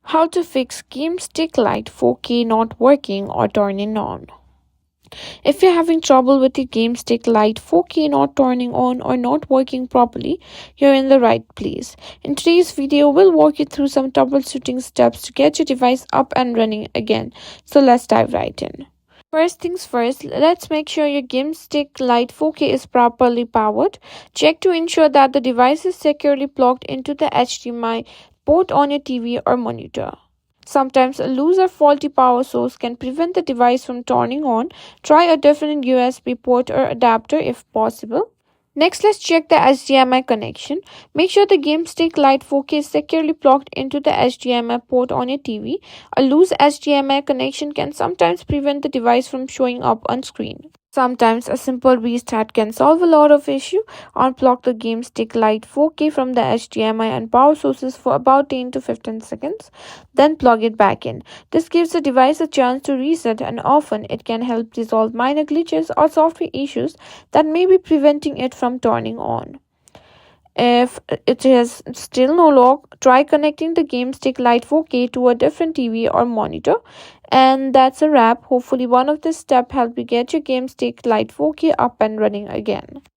How to fix Game Stick Lite 4K not working or turning on. If you're having trouble with your Game Stick Lite 4K not turning on or not working properly, you're in the right place. In today's video, we'll walk you through some troubleshooting steps to get your device up and running again. So let's dive right in. First things first, let's make sure your Game Stick Lite 4K is properly powered. Check to ensure that the device is securely plugged into the HDMI port on your TV or monitor. Sometimes a loose or faulty power source can prevent the device from turning on. Try a different USB port or adapter if possible. Next, let's check the HDMI connection. Make sure the Game Stick Lite 4K is securely plugged into the HDMI port on your TV. A loose HDMI connection can sometimes prevent the device from showing up on screen. Sometimes a simple restart can solve a lot of issue. Unplug the Game Stick Lite 4K from the HDMI and power sources for about 10 to 15 seconds. Then plug it back in. This gives the device a chance to reset, and often it can help resolve minor glitches or software issues that may be preventing it from turning on. If it is still no lock, try connecting the Game Stick Lite 4K to a different TV or monitor. And that's a wrap. Hopefully one of these steps help you get your Game Stick Lite 4K up and running again.